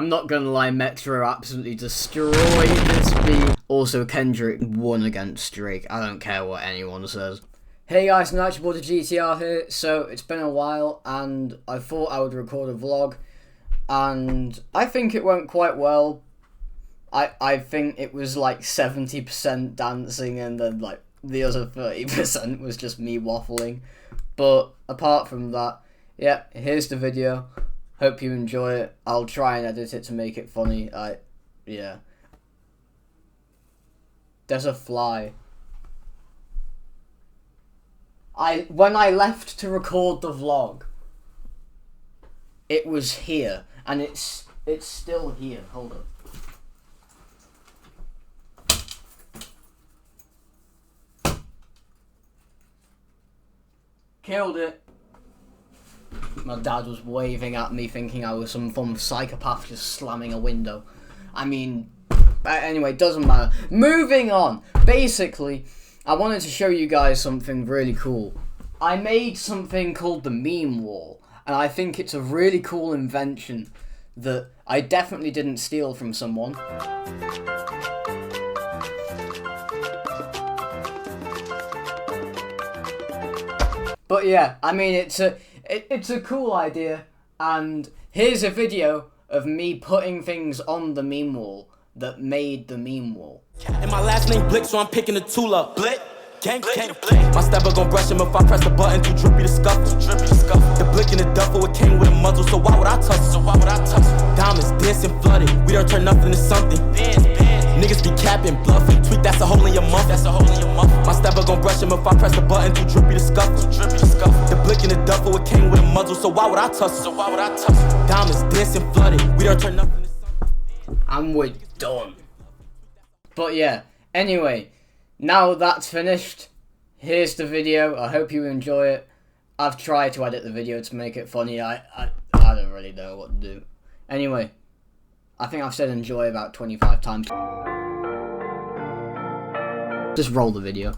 I'm not gonna lie, Metro absolutely destroyed this beat. Also, Kendrick won against Drake. I don't care what anyone says. Hey guys, I'm actually the GTR here. So, it's been a while, and I thought I would record a vlog. And I think it went quite well. I think it was like 70% dancing, and then like the other 30% was just me waffling. But apart from that, yeah, here's the video. Hope you enjoy it. I'll try and edit it to make it funny. Yeah. There's a fly. When I left to record the vlog, it was here, and it's still here. Hold up. Killed it. My dad was waving at me, thinking I was some form of psychopath just slamming a window. I mean, anyway, doesn't matter. Moving on. Basically, I wanted to show you guys something really cool. I made something called the meme wall, and I think it's a really cool invention that I definitely didn't steal from someone. But yeah, I mean, it's a cool idea, and here's a video of me putting things on the meme wall that made the meme wall. And my last name Blick, so I'm picking the tool up. Blick, gang, my stepper gon' brush him if I press the button too drippy to scuffle. The blick in the duffel, it came with a muzzle, so why would I tussle? Diamonds dancing flooded, we don't turn nothing into something. Niggas be capping, bluffing, tweet, that's a hole in your muff. My stepper gon' brush him if I press the button too drippy to scuffle. The blick in the duffel, it came with a muzzle, so why would I tussle? Diamonds dancing flooded, we don't turn nothing into something. And we're done. But yeah, anyway, now that's finished, here's the video. I hope you enjoy it. I've tried to edit the video to make it funny. I don't really know what to do. Anyway, I think I've said enjoy about 25 times. Just roll the video.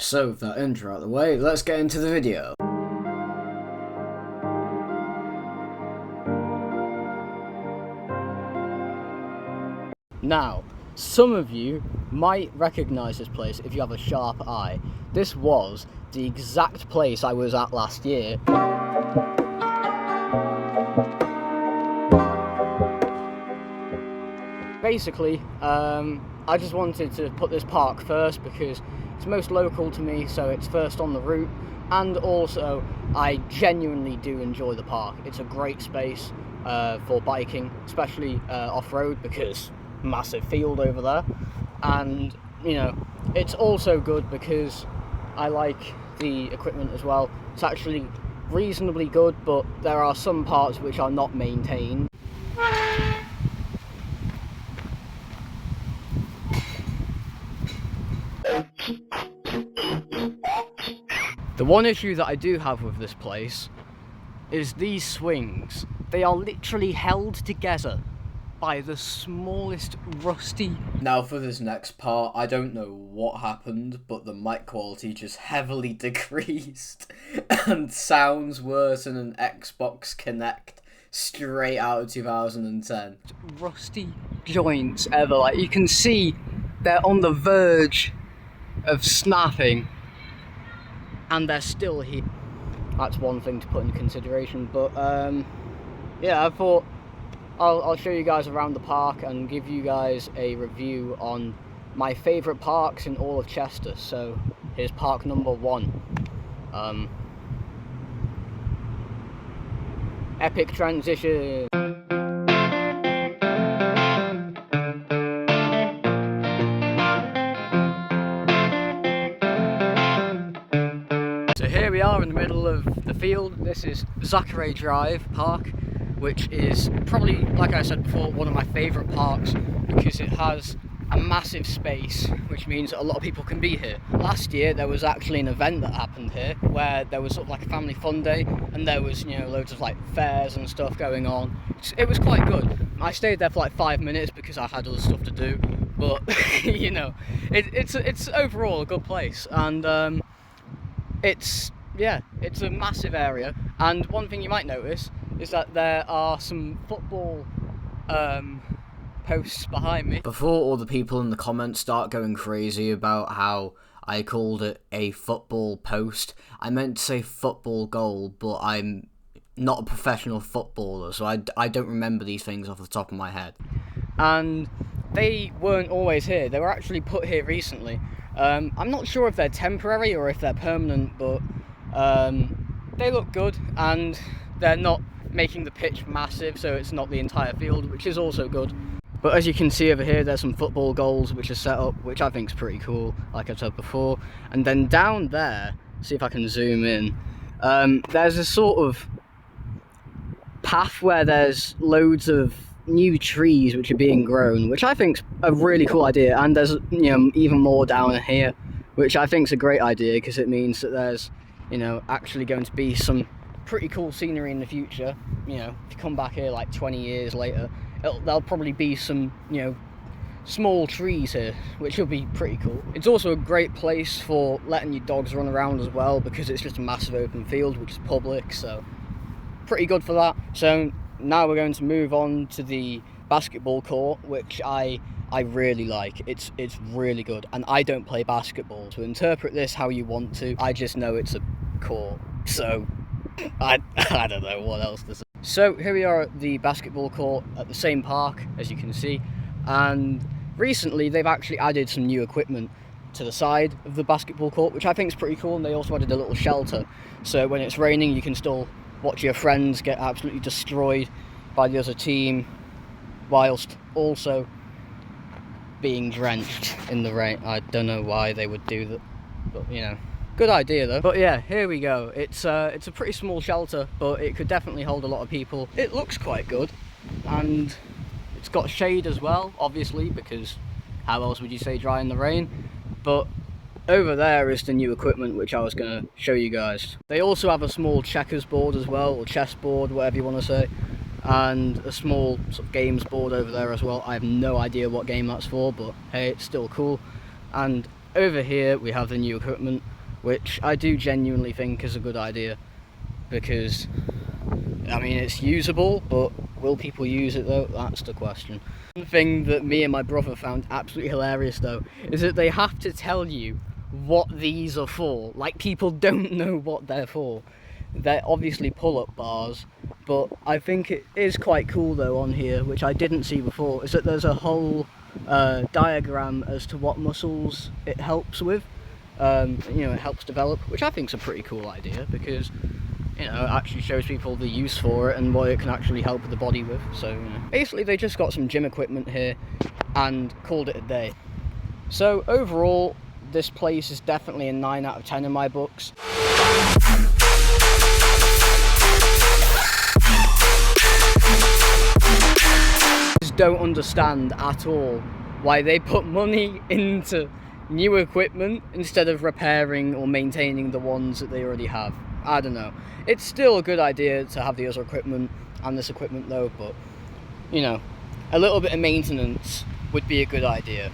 So, with that intro out of the way, let's get into the video. Now, some of you might recognise this place if you have a sharp eye. This was the exact place I was at last year. Basically, I just wanted to put this park first because it's most local to me, so it's first on the route, and also I genuinely do enjoy the park. It's a great space for biking, especially off-road, because massive field over there, and you know, it's also good because I like the equipment as well. It's actually reasonably good, but there are some parts which are not maintained. The one issue that I do have with this place is these swings. They are literally held together by the smallest rusty... Now for this next part, I don't know what happened, but the mic quality just heavily decreased and sounds worse than an Xbox Kinect straight out of 2010. Rusty joints ever, like you can see they're on the verge of snapping and they're still here. That's one thing to put into consideration, but yeah, I thought I'll show you guys around the park and give you guys a review on my favourite parks in all of Chester. So here's park number 1. Epic transition. So here we are in the middle of the field. This is Thackeray Drive Park, which is probably, like I said before, one of my favourite parks because it has a massive space, which means that a lot of people can be here. Last year there was actually an event that happened here where there was sort of like a family fun day and there was, you know, loads of like fairs and stuff going on. It was quite good. I stayed there for like 5 minutes because I had other stuff to do, but you know, it's overall a good place, and it's a massive area. And one thing you might notice is that there are some football posts behind me. Before all the people in the comments start going crazy about how I called it a football post, I meant to say football goal, but I'm not a professional footballer, so I don't remember these things off the top of my head. And they weren't always here. They were actually put here recently. I'm not sure if they're temporary or if they're permanent, but they look good and they're not making the pitch massive, so it's not the entire field, which is also good. But as you can see over here, there's some football goals which are set up, which I think is pretty cool, like I said before. And then down there, see if I can zoom in, there's a sort of path where there's loads of new trees which are being grown, which I think's a really cool idea. And there's, you know, even more down here, which I think's a great idea because it means that there's, you know, actually going to be some pretty cool scenery in the future. You know, if you come back here like 20 years later, there'll probably be some, you know, small trees here, which will be pretty cool. It's also a great place for letting your dogs run around as well, because it's just a massive open field which is public, so pretty good for that. So now we're going to move on to the basketball court, which I really like. It's really good, and I don't play basketball, so interpret this how you want to. I just know it's a court, so I don't know what else to say. So here we are at the basketball court at the same park, as you can see, and recently they've actually added some new equipment to the side of the basketball court, which I think is pretty cool. And they also added a little shelter, so when it's raining you can still watch your friends get absolutely destroyed by the other team whilst also being drenched in the rain. I don't know why they would do that, but you know, good idea though. But yeah, here we go. It's a pretty small shelter, but it could definitely hold a lot of people. It looks quite good, and it's got shade as well, obviously, because how else would you say dry in the rain? But over there is the new equipment which I was going to show you guys. They also have a small checkers board as well, or chess board, whatever you want to say, and a small sort of games board over there as well. I have no idea what game that's for, but hey, it's still cool. And over here we have the new equipment, which I do genuinely think is a good idea, because I mean, it's usable, but will people use it though? That's the question. One thing that me and my brother found absolutely hilarious though is that they have to tell you what these are for. Like, people don't know what they're for. They're obviously pull-up bars, but I think it is quite cool though on here, which I didn't see before, is that there's a whole diagram as to what muscles it helps with. You know, it helps develop, which I think is a pretty cool idea, because you know, it actually shows people the use for it and what it can actually help the body with. So, you know, basically they just got some gym equipment here and called it a day. So overall, this place is definitely a 9 out of 10 in my books. I just don't understand at all why they put money into new equipment instead of repairing or maintaining the ones that they already have. I don't know. It's still a good idea to have the other equipment and this equipment though, but you know, a little bit of maintenance would be a good idea.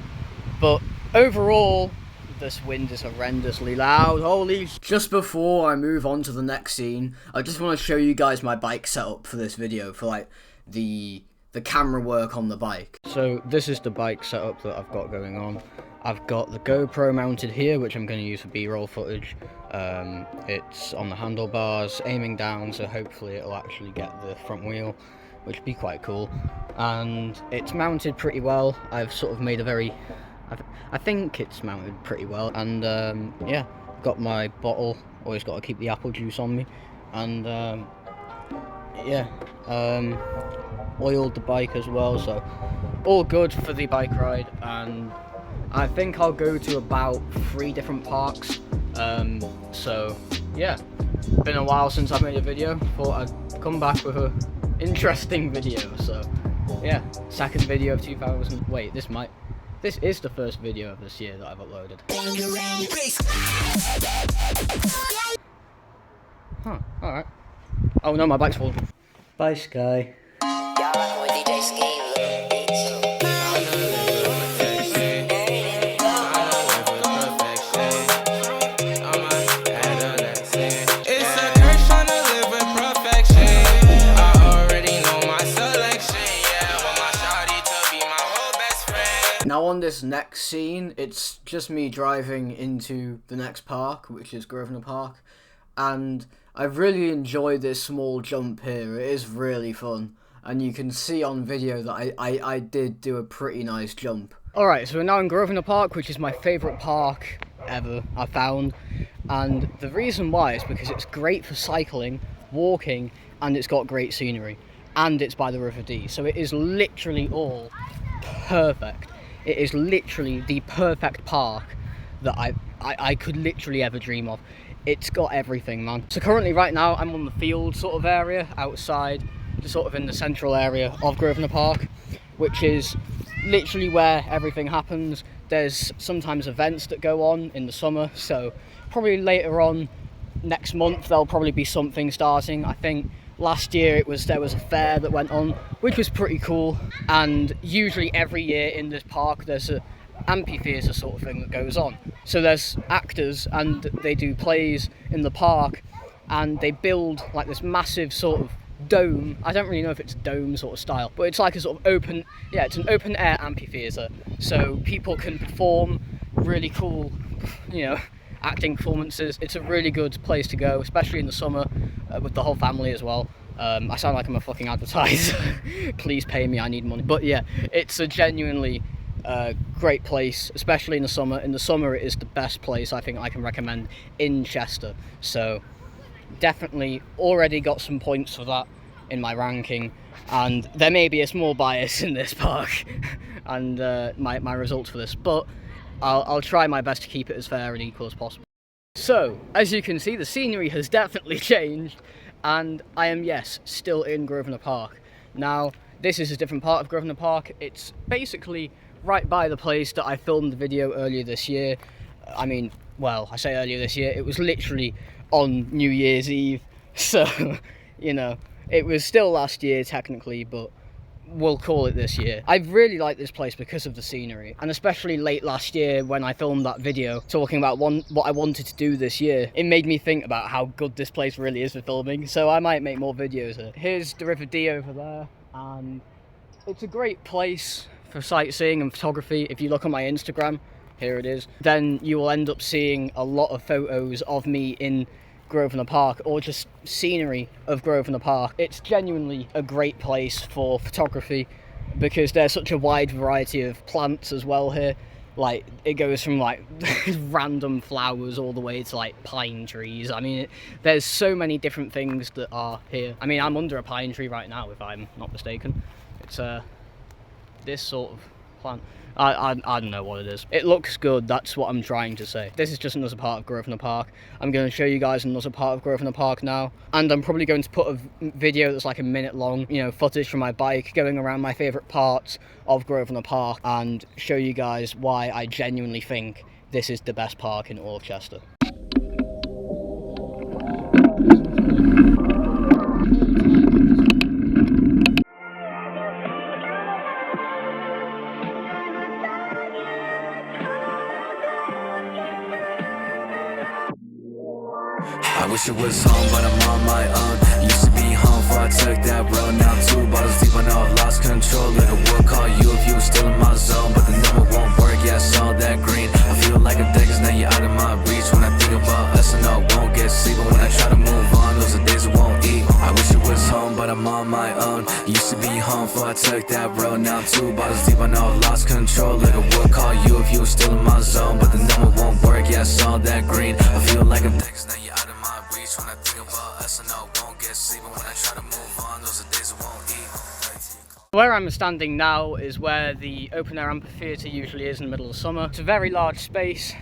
But overall, this wind is horrendously loud. Holy! Just before I move on to the next scene, I just want to show you guys my bike setup for this video, for like the camera work on the bike. So this is the bike setup that I've got going on. I've got the GoPro mounted here, which I'm going to use for B-roll footage. It's on the handlebars, aiming down, so hopefully it'll actually get the front wheel, which would be quite cool. And it's mounted pretty well. I've sort of made a very... I think it's mounted pretty well. And yeah, got my bottle. Always got to keep the apple juice on me. And yeah, oiled the bike as well, so all good for the bike ride. And I think I'll go to about 3 different parks. So yeah, been a while since I've made a video. Thought I'd come back with a interesting video. So yeah, second video of 2000. Wait, this is the first video of this year that I've uploaded. Huh, alright. Oh no, my bike's falling. Bye, Sky. Now on this next scene, it's just me driving into the next park, which is Grosvenor Park, and I've really enjoyed this small jump here. It is really fun, and you can see on video that I did do a pretty nice jump. Alright, so we're now in Grosvenor Park, which is my favourite park ever, I found, and the reason why is because it's great for cycling, walking, and it's got great scenery, and it's by the River Dee, so it is literally all perfect. It is literally the perfect park that I could literally ever dream of. It's got everything, man. So currently, right now, I'm on the field sort of area, outside, just sort of in the central area of Grosvenor Park, which is literally where everything happens. There's sometimes events that go on in the summer, so probably later on next month, there'll probably be something starting. I think last year there was a fair that went on, which was pretty cool, and usually every year in this park there's an amphitheatre sort of thing that goes on. So there's actors and they do plays in the park, and they build like this massive sort of dome. I don't really know if it's dome sort of style, but it's like a sort of open, yeah, it's an open air amphitheatre, so people can perform really cool, you know, acting performances. It's a really good place to go, especially in the summer, with the whole family as well. I sound like I'm a fucking advertiser. Please pay me, I need money. But yeah, it's a genuinely great place, especially in the summer. In the summer, it is the best place I think I can recommend in Chester. So definitely already got some points for that in my ranking, and there may be a small bias in this park and my results for this, but I'll try my best to keep it as fair and equal as possible. So, as you can see, the scenery has definitely changed, and I am, yes, still in Grosvenor Park. Now, this is a different part of Grosvenor Park. It's basically right by the place that I filmed the video earlier this year. I mean, well, I say earlier this year, it was literally on New Year's Eve, so, you know, it was still last year technically, but we'll call it this year. I really like this place because of the scenery, and especially late last year when I filmed that video talking about what I wanted to do this year, it made me think about how good this place really is for filming, so I might make more videos here. Here's the River Dee over there, and it's a great place for sightseeing and photography. If you look on my Instagram, here it is, then you will end up seeing a lot of photos of me in Grosvenor Park, or just scenery of Grosvenor Park. It's genuinely a great place for photography because there's such a wide variety of plants as well here. Like, it goes from like random flowers all the way to like pine trees. I mean, there's so many different things that are here. I mean, I'm under a pine tree right now, if I'm not mistaken. It's this sort of plant. I don't know what it is. It looks good, that's what I'm trying to say. This is just another part of Grosvenor Park. I'm going to show you guys another part of Grosvenor Park now, and I'm probably going to put a video that's like a minute long, you know, footage from my bike going around my favourite parts of Grosvenor Park, and show you guys why I genuinely think this is the best park in all of Chester. I wish it was home, but I'm on my own. Used to be home before I took that road. Now I'm 2 bottles deep, I know I've lost control. Like I would call you if you were still in my zone, but the number won't work, yeah, I saw that green. I feel like I'm dead, cause now you're out of my reach. When I think about us, I know I won't get sleep, but when I try to move on, those are days I won't eat. I wish it was home, but I'm on my own. Used to be home before I took that road. Now I'm 2 bottles deep, I know I've lost control. Like I would call you if you were still in my zone, but the number won't work, yeah, I saw that green. I feel like I'm dead, cause now you're out of my reach. When I think about us, I know I won't get sleep, but when I try to move on, those are days I won't eat. Where I'm standing now is where the open air amphitheatre usually is in the middle of summer. It's a very large space,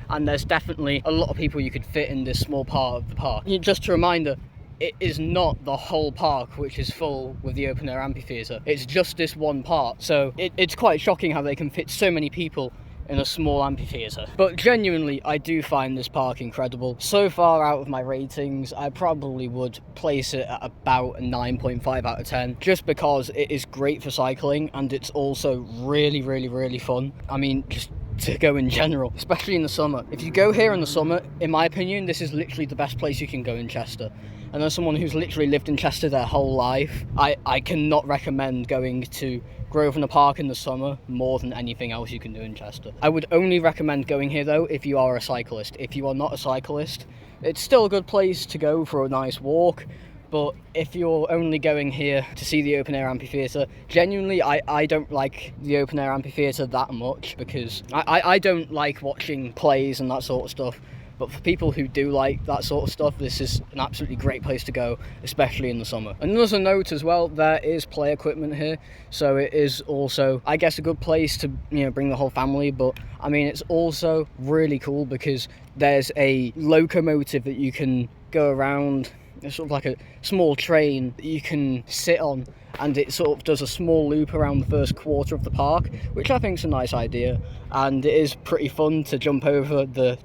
and there's definitely a lot of people you could fit in this small part of the park. Just a reminder, it is not the whole park which is full with the open air amphitheatre. It's just this one part, so it's quite shocking how they can fit so many people in a small amphitheatre. But genuinely, I do find this park incredible. So far out of my ratings, I probably would place it at about a 9.5 out of 10, just because it is great for cycling and it's also really, really, really fun. I mean, just to go in general, especially in the summer. If you go here in the summer, in my opinion, this is literally the best place you can go in Chester. And as someone who's literally lived in Chester their whole life, I cannot recommend going to Grosvenor Park in the summer more than anything else you can do in Chester. I would only recommend going here though if you are a cyclist. If you are not a cyclist, it's still a good place to go for a nice walk. But if you're only going here to see the open air amphitheatre, genuinely I don't like the open air amphitheatre that much, because I don't like watching plays and that sort of stuff. But for people who do like that sort of stuff, this is an absolutely great place to go, especially in the summer. Another note as well, there is play equipment here, so it is also, I guess, a good place to, you know, bring the whole family. But I mean, it's also really cool because there's a locomotive that you can go around. It's sort of like a small train that you can sit on, and it sort of does a small loop around the first quarter of the park, which I think is a nice idea. And it is pretty fun to jump over the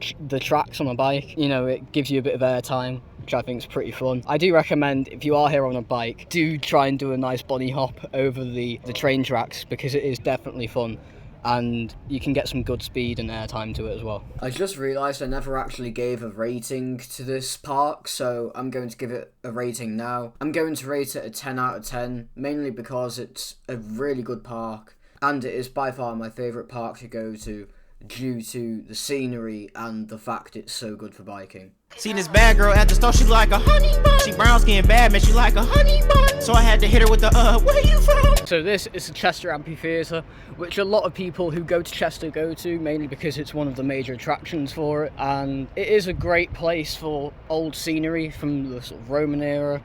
tracks on a bike. You know, it gives you a bit of air time, which I think is pretty fun. I do recommend, if you are here on a bike, do try and do a nice bunny hop over the train tracks, because it is definitely fun. And you can get some good speed and airtime to it as well. I just realised I never actually gave a rating to this park, so I'm going to give it a rating now. I'm going to rate it a 10 out of 10, mainly because it's a really good park, and it is by far my favourite park to go to, due to the scenery and the fact it's so good for biking. Seen this bad girl at the store, she like a honey bun. She brown skin bad, man, she like a honey bun. So I had to hit her with the, where you from? So this is the Chester Amphitheatre, which a lot of people who go to Chester go to, mainly because it's one of the major attractions for it. And it is a great place for old scenery from the sort of Roman era.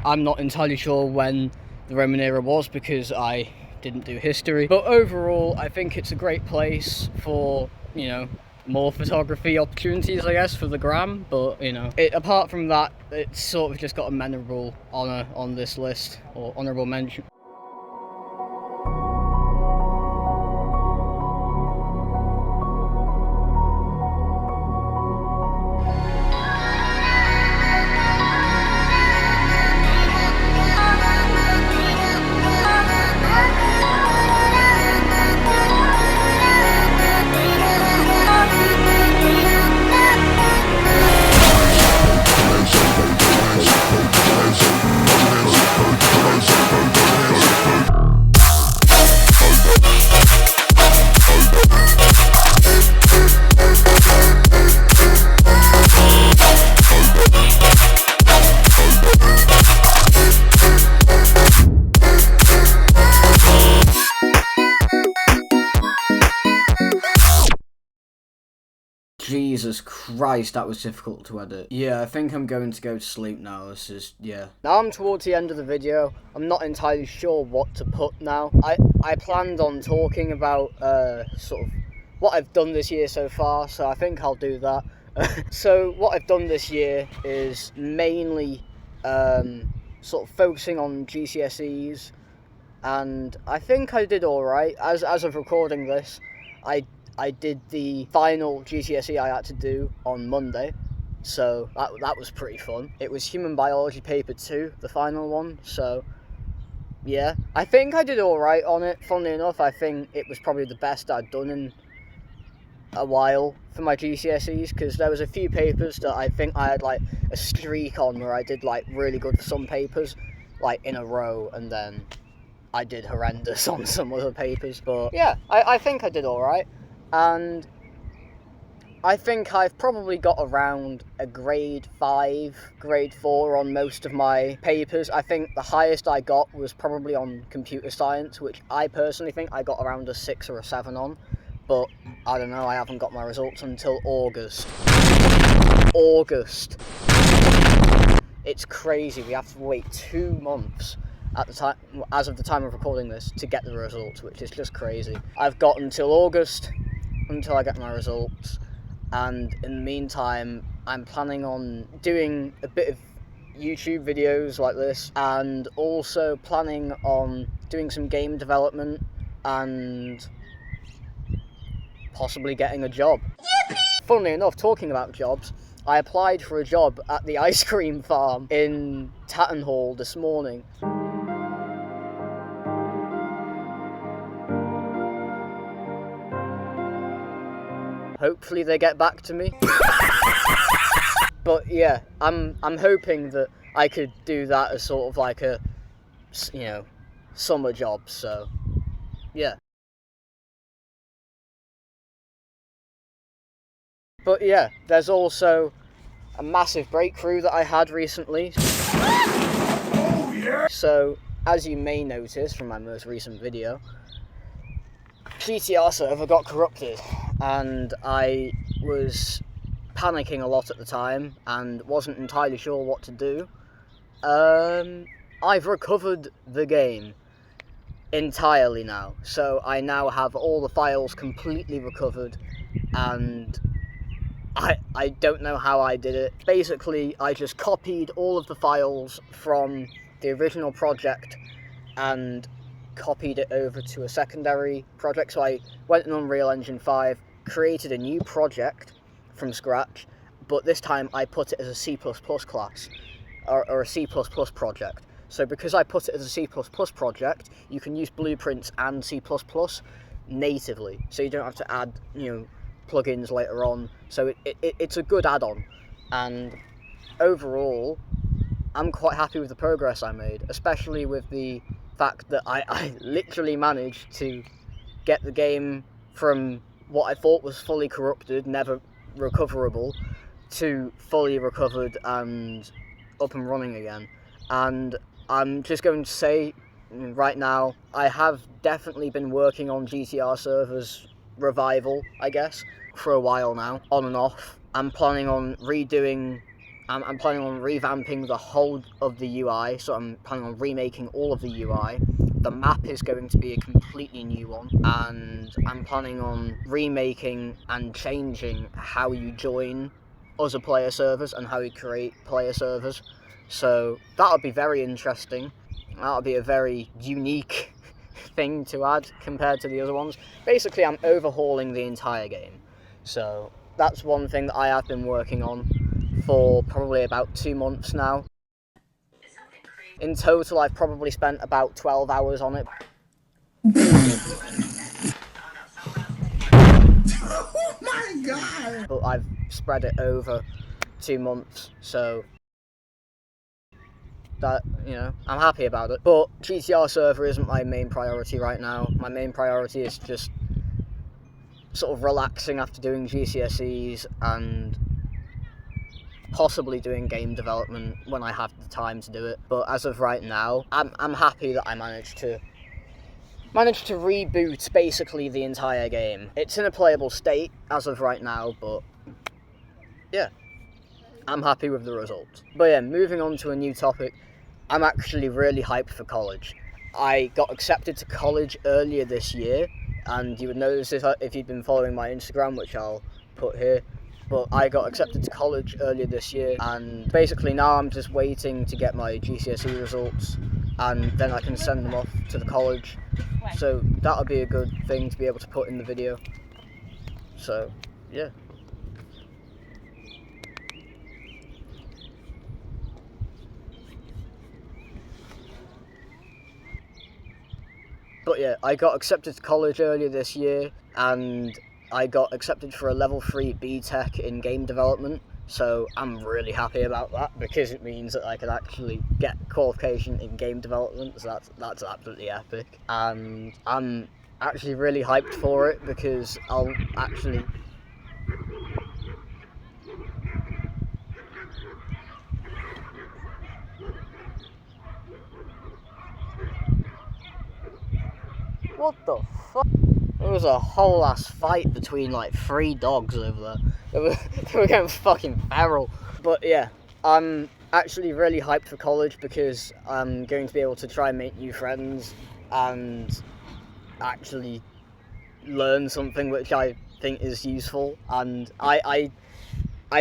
I'm not entirely sure when the Roman era was, because I didn't do history. But overall, I think it's a great place for, you know, more photography opportunities, I guess, for the gram. But, you know, apart from that, it's sort of just got a memorable honour on this list, or honourable mention. Jesus Christ, that was difficult to edit. Yeah, I think I'm going to go to sleep now. This is, yeah. Now I'm towards the end of the video. I'm not entirely sure what to put now. I planned on talking about sort of what I've done this year so far, so I think I'll do that. So what I've done this year is mainly sort of focusing on GCSEs, and I think I did alright. As of recording this, I did the final GCSE I had to do on Monday, so that was pretty fun. It was Human Biology Paper 2, the final one, so yeah. I think I did alright on it. Funnily enough, I think it was probably the best I'd done a while for my GCSEs, because there was a few papers that I think I had like a streak on where I did like really good for some papers, like in a row, and then I did horrendous on some other papers. But yeah, I think I did alright, and I think I've probably got around a grade 5, grade 4 on most of my papers. I think the highest I got was probably on computer science, which I personally think I got around a 6 or a 7 on. But I don't know, I haven't got my results until August. August. It's crazy, we have to wait 2 months at the time, as of the time of recording this, to get the results, which is just crazy. I've got until August until I get my results. And in the meantime, I'm planning on doing a bit of YouTube videos like this, and also planning on doing some game development and possibly getting a job. Funnily enough, talking about jobs, I applied for a job at the ice cream farm in Tattenhall this morning. Hopefully they get back to me. But yeah, I'm hoping that I could do that as sort of like a, you know, summer job, so yeah. But yeah, there's also a massive breakthrough that I had recently. Oh, yeah. So, as you may notice from my most recent video, GTR server got corrupted, and I was panicking a lot at the time and wasn't entirely sure what to do. I've recovered the game entirely now, so I now have all the files completely recovered, and I don't know how I did it. Basically, I just copied all of the files from the original project and copied it over to a secondary project. So I went in Unreal Engine 5, created a new project from scratch, but this time I put it as a C++ class, or a C++ project. So because I put it as a C++ project, you can use blueprints and C++ natively, so you don't have to add, you know, plugins later on. So it's a good add-on, and overall I'm quite happy with the progress I made, especially with the fact that I literally managed to get the game from what I thought was fully corrupted, never recoverable, to fully recovered and up and running again. And I'm just going to say right now, I have definitely been working on GTR servers revival, I guess, for a while now, on and off. I'm planning on revamping the whole of the UI, so I'm planning on remaking all of the UI. The map is going to be a completely new one, and I'm planning on remaking and changing how you join other player servers and how you create player servers. So that'll be very interesting. That'll be a very unique thing to add compared to the other ones. Basically, I'm overhauling the entire game. So that's one thing that I have been working on for probably about 2 months now. In total, I've probably spent about 12 hours on it. Oh my god! But I've spread it over 2 months, so that, you know, I'm happy about it. But GTR server isn't my main priority right now. My main priority is just sort of relaxing after doing GCSEs and possibly doing game development when I have the time to do it. But as of right now, I'm happy that I managed to reboot basically the entire game. It's in a playable state as of right now, but yeah, I'm happy with the results. But yeah, moving on to a new topic, I'm actually really hyped for college. I got accepted to college earlier this year, and you would notice this if you'd been following my Instagram, which I'll put here. But I got accepted to college earlier this year, and basically now I'm just waiting to get my GCSE results, and then I can send them off to the college. So that'll be a good thing to be able to put in the video. So, yeah. But yeah, I got accepted to college earlier this year, and I got accepted for a level 3 BTech in game development, so I'm really happy about that because it means that I can actually get qualification in game development, so that's absolutely epic. And I'm actually really hyped for it because I'll actually... What the fuck? There was a whole ass fight between like 3 dogs over there. They were going fucking feral. But yeah, I'm actually really hyped for college because I'm going to be able to try and make new friends and actually learn something which I think is useful. And I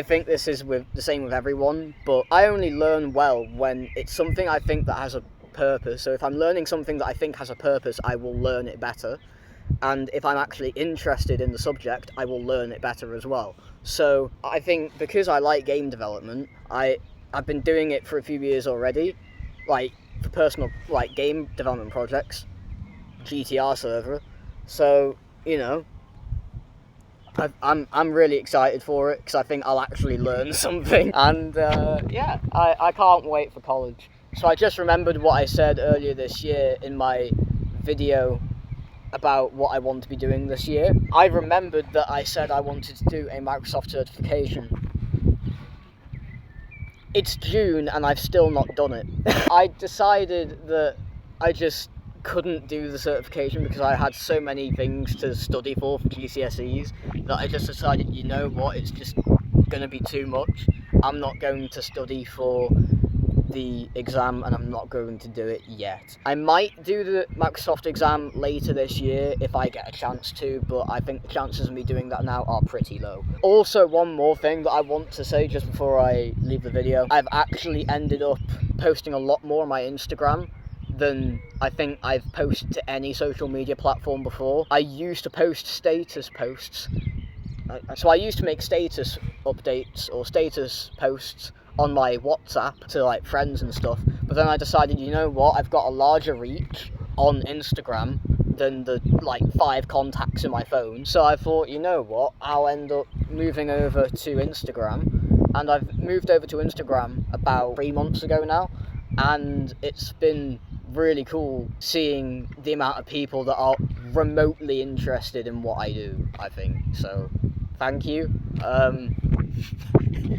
think this is the same with everyone, but I only learn well when it's something I think that has a purpose. So if I'm learning something that I think has a purpose, I will learn it better. And if I'm actually interested in the subject, I will learn it better as well. So I think because I like game development, I've been doing it for a few years already, like for personal like game development projects, GTR server. So you know, I'm really excited for it because I think I'll actually learn something. And yeah, I can't wait for college. So I just remembered what I said earlier this year in my video about what I want to be doing this year. I remembered that I said I wanted to do a Microsoft certification. It's June and I've still not done it. I decided that I just couldn't do the certification because I had so many things to study for GCSEs that I just decided, you know what, it's just going to be too much. I'm not going to study for the exam and I'm not going to do it yet. I might do the Microsoft exam later this year if I get a chance to, but I think the chances of me doing that now are pretty low. Also, one more thing that I want to say just before I leave the video. I've actually ended up posting a lot more on my Instagram than I think I've posted to any social media platform before. I used to post status posts. So I used to make status updates or status posts on my WhatsApp to like friends and stuff, but then I decided, you know what, I've got a larger reach on Instagram than the like 5 contacts in my phone, so I thought, you know what, I'll end up moving over to Instagram, and I've moved over to Instagram about 3 months ago now, and it's been really cool seeing the amount of people that are remotely interested in what I do, I think, so thank you.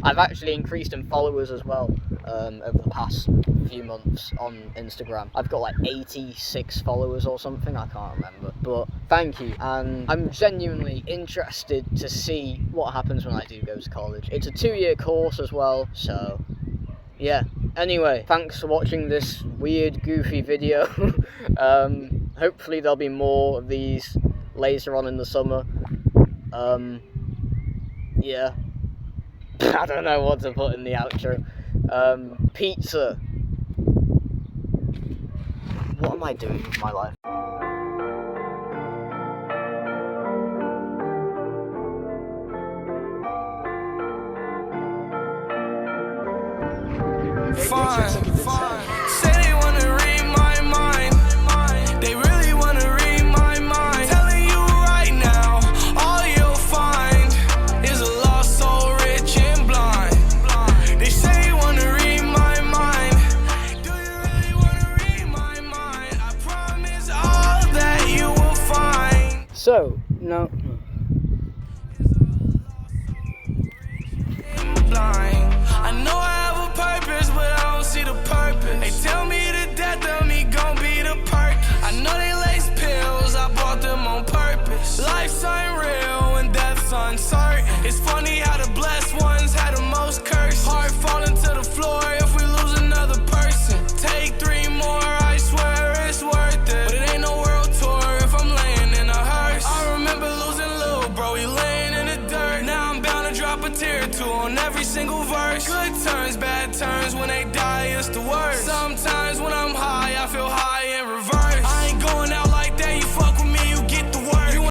I've actually increased in followers as well over the past few months on Instagram. I've got like 86 followers or something, I can't remember. But thank you, and I'm genuinely interested to see what happens when I do go to college. It's a 2-year course as well, so yeah. Anyway, thanks for watching this weird, goofy video. Hopefully there'll be more of these later on in the summer. Yeah. I don't know what to put in the outro. Pizza. What am I doing with my life? Fine. Say they wanna read my mind. They really wanna read my mind. Telling you right now, all you'll find is a lost soul, rich and blind. They say you wanna read my mind. Do you really wanna read my mind? I promise all that you will find. So, no. Blind. I know I have a purpose, but I don't see the purpose. They tell me the death of me gon' be the perk. I know they lace pills, I bought them on purpose. Life's unreal and death's uncertain. It's funny how the blessed ones had the most curse. Heart falling to the floor if we lose another person. Take 3 more, I swear it's worth it. But it ain't no world tour if I'm laying in a hearse. I remember losing Lil bro, he laying in the dirt. Now I'm bound to drop a tear or 2 on every single verse. Good turns, bad turns, when they die it's the worst. Sometimes when I'm high, I feel high in reverse.